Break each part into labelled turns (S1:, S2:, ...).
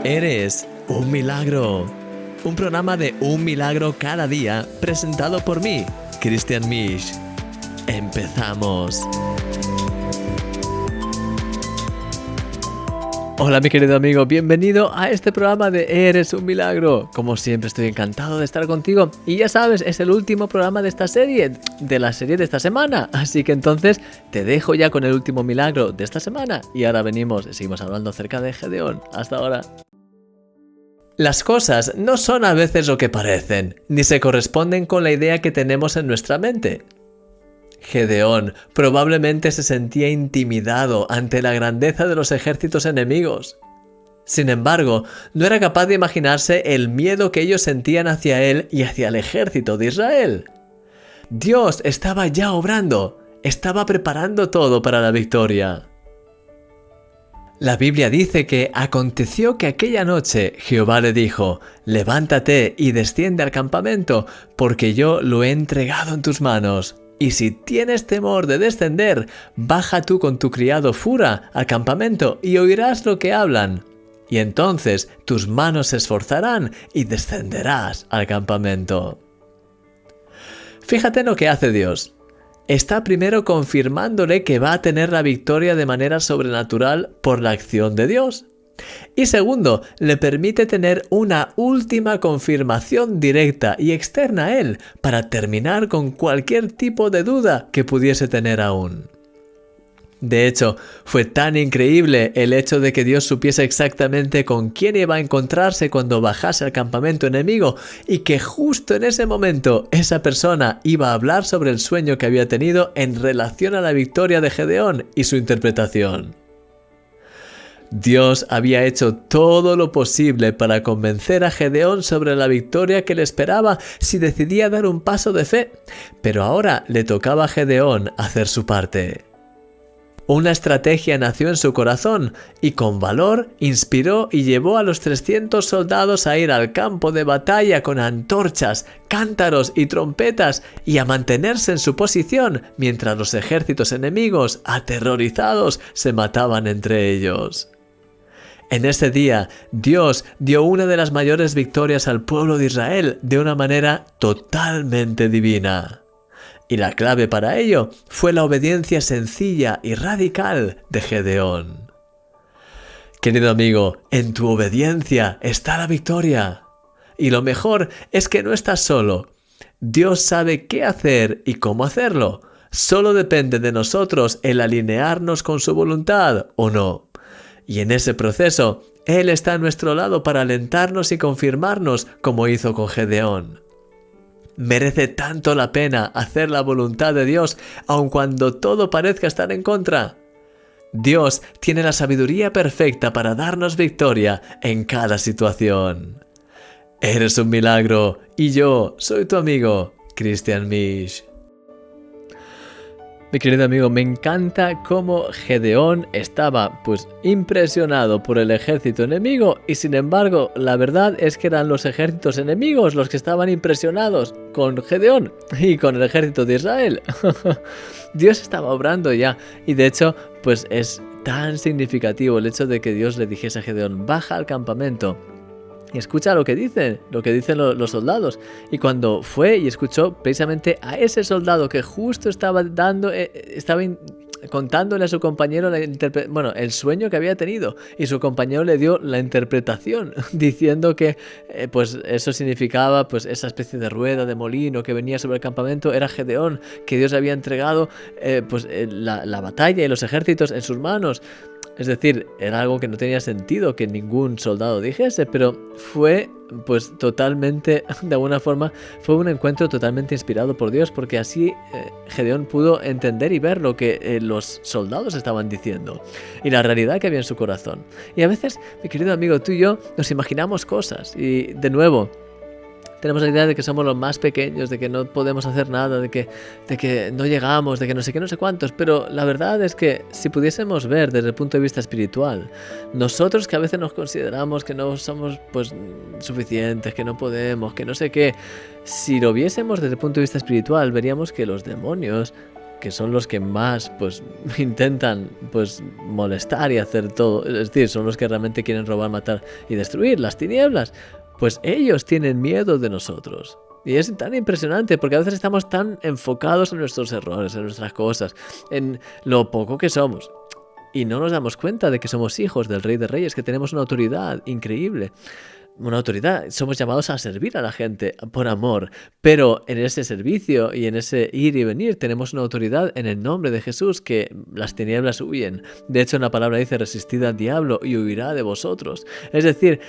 S1: Eres un milagro. Un programa de un milagro cada día presentado por mí, Christian Misch. Empezamos. Hola mi querido amigo, bienvenido a este programa de Eres un milagro. Como siempre estoy encantado de estar contigo y ya sabes, es el último programa de esta serie, de la serie de esta semana. Así que entonces te dejo ya con el último milagro de esta semana y ahora seguimos hablando acerca de Gedeón. Hasta ahora. Las cosas no son a veces lo que parecen, ni se corresponden con la idea que tenemos en nuestra mente. Gedeón probablemente se sentía intimidado ante la grandeza de los ejércitos enemigos. Sin embargo, no era capaz de imaginarse el miedo que ellos sentían hacia él y hacia el ejército de Israel. Dios estaba ya obrando, estaba preparando todo para la victoria. La Biblia dice que aconteció que aquella noche Jehová le dijo: «Levántate y desciende al campamento, porque yo lo he entregado en tus manos. Y si tienes temor de descender, baja tú con tu criado Fura al campamento y oirás lo que hablan. Y entonces tus manos se esforzarán y descenderás al campamento». Fíjate en lo que hace Dios. Está primero confirmándole que va a tener la victoria de manera sobrenatural por la acción de Dios. Y segundo, le permite tener una última confirmación directa y externa a él para terminar con cualquier tipo de duda que pudiese tener aún. De hecho, fue tan increíble el hecho de que Dios supiese exactamente con quién iba a encontrarse cuando bajase al campamento enemigo y que justo en ese momento esa persona iba a hablar sobre el sueño que había tenido en relación a la victoria de Gedeón y su interpretación. Dios había hecho todo lo posible para convencer a Gedeón sobre la victoria que le esperaba si decidía dar un paso de fe, pero ahora le tocaba a Gedeón hacer su parte. Una estrategia nació en su corazón y con valor inspiró y llevó a los 300 soldados a ir al campo de batalla con antorchas, cántaros y trompetas y a mantenerse en su posición mientras los ejércitos enemigos, aterrorizados, se mataban entre ellos. En ese día, Dios dio una de las mayores victorias al pueblo de Israel de una manera totalmente divina. Y la clave para ello fue la obediencia sencilla y radical de Gedeón. Querido amigo, en tu obediencia está la victoria. Y lo mejor es que no estás solo. Dios sabe qué hacer y cómo hacerlo. Solo depende de nosotros el alinearnos con su voluntad o no. Y en ese proceso, Él está a nuestro lado para alentarnos y confirmarnos como hizo con Gedeón. Merece tanto la pena hacer la voluntad de Dios, aun cuando todo parezca estar en contra. Dios tiene la sabiduría perfecta para darnos victoria en cada situación. Eres un milagro y yo soy tu amigo, Christian Misch. Mi querido amigo, me encanta cómo Gedeón estaba impresionado por el ejército enemigo y sin embargo la verdad es que eran los ejércitos enemigos los que estaban impresionados con Gedeón y con el ejército de Israel. Dios estaba obrando ya y de hecho es tan significativo el hecho de que Dios le dijese a Gedeón: baja al campamento. Y escucha lo que dicen los soldados. Y cuando fue y escuchó precisamente a ese soldado que justo estaba contándole a su compañero el sueño que había tenido, y su compañero le dio la interpretación diciendo que eso significaba esa especie de rueda de molino que venía sobre el campamento era Gedeón, que Dios había entregado la batalla y los ejércitos en sus manos. Es decir, era algo que no tenía sentido que ningún soldado dijese, pero fue totalmente, de alguna forma, fue un encuentro totalmente inspirado por Dios, porque así Gedeón pudo entender y ver lo que los soldados estaban diciendo y la realidad que había en su corazón. Y a veces, mi querido amigo, tú y yo nos imaginamos cosas y, de nuevo, tenemos la idea de que somos los más pequeños, de que no podemos hacer nada, de que no llegamos, de que no sé qué, no sé cuántos. Pero la verdad es que si pudiésemos ver desde el punto de vista espiritual, nosotros que a veces nos consideramos que no somos suficientes, que no podemos, que no sé qué, si lo viésemos desde el punto de vista espiritual, veríamos que los demonios que son los que más pues intentan pues molestar y hacer todo, es decir, son los que realmente quieren robar, matar y destruir, las tinieblas, pues ellos tienen miedo de nosotros. Y es tan impresionante porque a veces estamos tan enfocados en nuestros errores, en nuestras cosas, en lo poco que somos. Y no nos damos cuenta de que somos hijos del Rey de Reyes, que tenemos una autoridad increíble. Una autoridad, somos llamados a servir a la gente por amor, pero en ese servicio y en ese ir y venir tenemos una autoridad en el nombre de Jesús, que las tinieblas huyen. De hecho, en la palabra dice: resistid al diablo y huirá de vosotros. Es decir,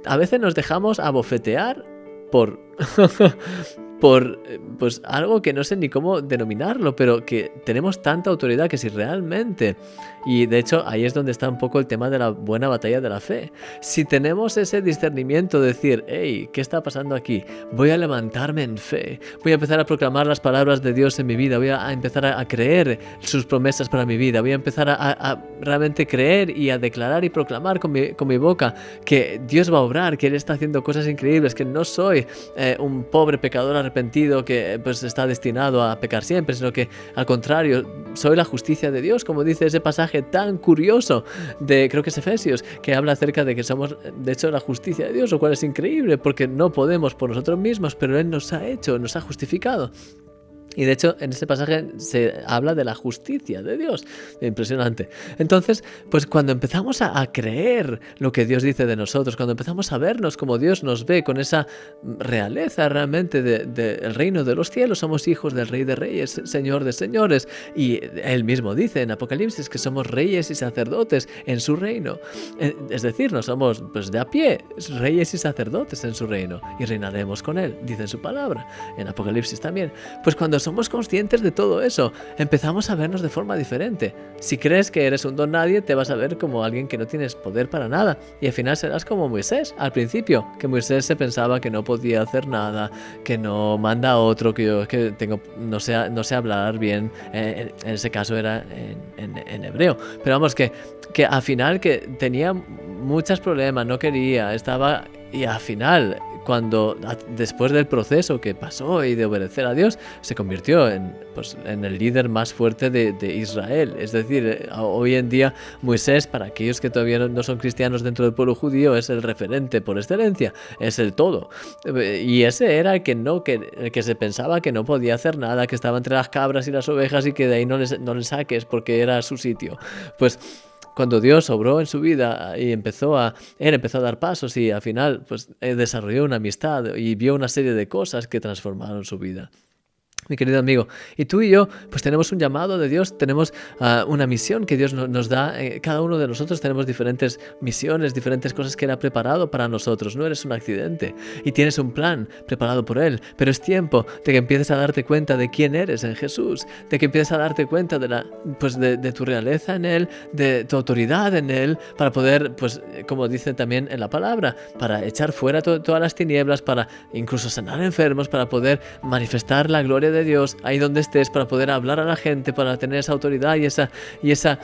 S1: a veces nos dejamos abofetear por por pues algo que no sé ni cómo denominarlo, pero que tenemos tanta autoridad que si realmente, y de hecho ahí es donde está un poco el tema de la buena batalla de la fe, si tenemos ese discernimiento de decir: hey, ¿qué está pasando aquí? Voy a levantarme en fe, voy a empezar a proclamar las palabras de Dios en mi vida, voy a empezar a creer sus promesas para mi vida, voy a empezar a realmente creer y a declarar y proclamar con mi boca que Dios va a obrar, que Él está haciendo cosas increíbles, que no soy un pobre pecador arrepentido que pues está destinado a pecar siempre, sino que al contrario, soy la justicia de Dios, como dice ese pasaje tan curioso de, creo que es Efesios, que habla acerca de que somos de hecho la justicia de Dios, lo cual es increíble porque no podemos por nosotros mismos, pero Él nos ha hecho, nos ha justificado. Y de hecho, en ese pasaje se habla de la justicia de Dios. Impresionante. Entonces, pues cuando empezamos a creer lo que Dios dice de nosotros, cuando empezamos a vernos como Dios nos ve, con esa realeza realmente del reino de los cielos, somos hijos del Rey de Reyes, Señor de Señores. Y Él mismo dice en Apocalipsis que somos reyes y sacerdotes en su reino. Es decir, no somos pues de a pie, reyes y sacerdotes en su reino. Y reinaremos con Él, dice en su palabra. En Apocalipsis también. Pues cuando somos conscientes de todo eso, empezamos a vernos de forma diferente. Si crees que eres un don nadie, te vas a ver como alguien que no tienes poder para nada. Y al final serás como Moisés al principio, que Moisés se pensaba que no podía hacer nada, que no manda a otro, no sé hablar bien. En ese caso era en hebreo. Pero vamos, que al final que tenía muchos problemas, no quería, estaba... Y al final, después del proceso que pasó y de obedecer a Dios, se convirtió en el líder más fuerte de Israel. Es decir, hoy en día Moisés, para aquellos que todavía no son cristianos dentro del pueblo judío, es el referente por excelencia, es el todo. Y ese era el que se pensaba que no podía hacer nada, que estaba entre las cabras y las ovejas y que de ahí no le saques porque era su sitio. Pues... cuando Dios obró en su vida y él empezó a dar pasos y al final pues desarrolló una amistad y vio una serie de cosas que transformaron su vida. Mi querido amigo, y tú y yo pues tenemos un llamado de Dios, tenemos una misión que Dios nos da, cada uno de nosotros tenemos diferentes misiones, diferentes cosas que Él ha preparado para nosotros. No eres un accidente y tienes un plan preparado por Él, pero es tiempo de que empieces a darte cuenta de quién eres en Jesús, de que empieces a darte cuenta de tu realeza en Él, de tu autoridad en Él, para poder, pues como dice también en la palabra, para echar fuera todas las tinieblas, para incluso sanar enfermos, para poder manifestar la gloria de Dios ahí donde estés, para poder hablar a la gente, para tener esa autoridad y esa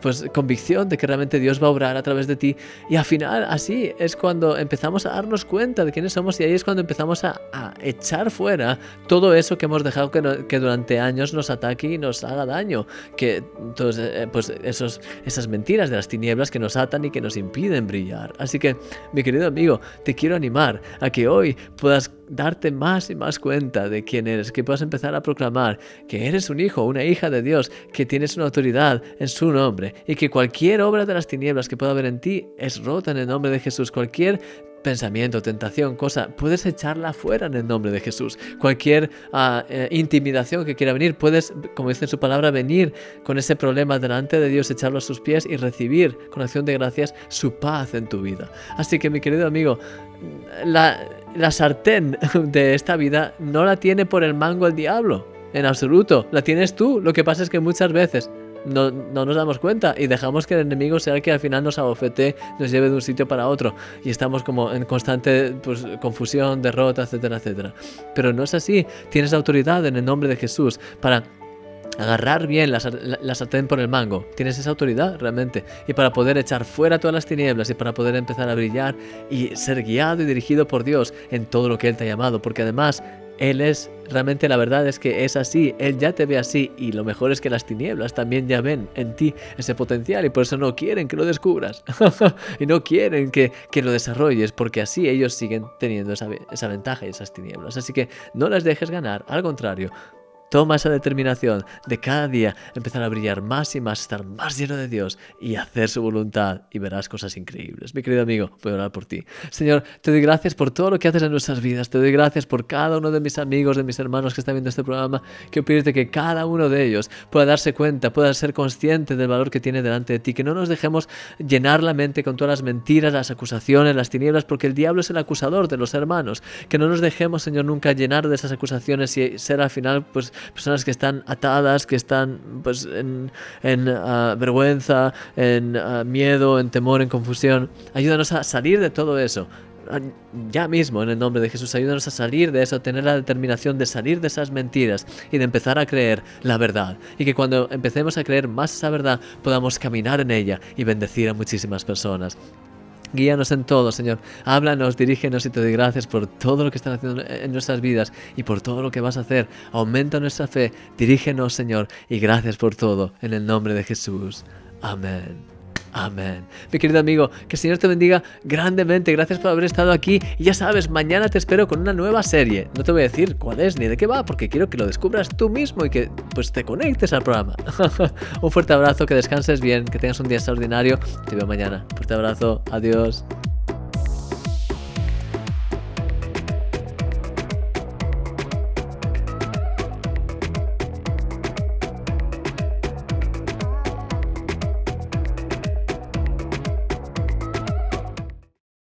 S1: pues convicción de que realmente Dios va a obrar a través de ti. Y al final así es cuando empezamos a darnos cuenta de quiénes somos, y ahí es cuando empezamos a echar fuera todo eso que hemos dejado que durante años nos ataque y nos haga daño, que entonces, pues esas mentiras de las tinieblas que nos atan y que nos impiden brillar. Así que, mi querido amigo, te quiero animar a que hoy puedas darte más y más cuenta de quién eres, que puedas empezar a proclamar que eres un hijo, una hija de Dios, que tienes una autoridad en su nombre, y que cualquier obra de las tinieblas que pueda haber en ti es rota en el nombre de Jesús. Cualquier pensamiento, tentación, cosa, puedes echarla fuera en el nombre de Jesús. Cualquier intimidación que quiera venir, puedes, como dice en su palabra, venir con ese problema delante de Dios, echarlo a sus pies y recibir con acción de gracias su paz en tu vida. Así que, mi querido amigo, la sartén de esta vida no la tiene por el mango el diablo, en absoluto, la tienes tú. Lo que pasa es que muchas veces no nos damos cuenta y dejamos que el enemigo sea el que al final nos abofetee, nos lleve de un sitio para otro, y estamos como en constante pues, confusión, derrota, etcétera, etcétera. Pero no es así. Tienes autoridad en el nombre de Jesús para agarrar bien la sartén por el mango. Tienes esa autoridad realmente, y para poder echar fuera todas las tinieblas y para poder empezar a brillar y ser guiado y dirigido por Dios en todo lo que Él te ha llamado, porque además Él es, realmente la verdad es que es así, Él ya te ve así y lo mejor es que las tinieblas también ya ven en ti ese potencial y por eso no quieren que lo descubras y no quieren que lo desarrolles porque así ellos siguen teniendo esa ventaja y esas tinieblas. Así que no las dejes ganar, al contrario. Toma esa determinación de cada día empezar a brillar más y más, estar más lleno de Dios y hacer su voluntad y verás cosas increíbles. Mi querido amigo, voy a orar por ti. Señor, te doy gracias por todo lo que haces en nuestras vidas. Te doy gracias por cada uno de mis amigos, de mis hermanos que están viendo este programa. Quiero pedirte que cada uno de ellos pueda darse cuenta, pueda ser consciente del valor que tiene delante de ti. Que no nos dejemos llenar la mente con todas las mentiras, las acusaciones, las tinieblas, porque el diablo es el acusador de los hermanos. Que no nos dejemos, Señor, nunca llenar de esas acusaciones y ser al final, pues, personas que están atadas, que están pues en vergüenza, en miedo, en temor, en confusión. Ayúdanos a salir de todo eso. Ya mismo, en el nombre de Jesús, ayúdanos a salir de eso, tener la determinación de salir de esas mentiras y de empezar a creer la verdad. Y que cuando empecemos a creer más esa verdad, podamos caminar en ella y bendecir a muchísimas personas. Guíanos en todo, Señor. Háblanos, dirígenos y te doy gracias por todo lo que estás haciendo en nuestras vidas y por todo lo que vas a hacer. Aumenta nuestra fe, dirígenos, Señor, y gracias por todo, en el nombre de Jesús. Amén. Amén. Mi querido amigo, que el Señor te bendiga grandemente. Gracias por haber estado aquí. Y ya sabes, mañana te espero con una nueva serie. No te voy a decir cuál es ni de qué va, porque quiero que lo descubras tú mismo y que pues te conectes al programa. Un fuerte abrazo, que descanses bien, que tengas un día extraordinario. Te veo mañana. Fuerte abrazo. Adiós.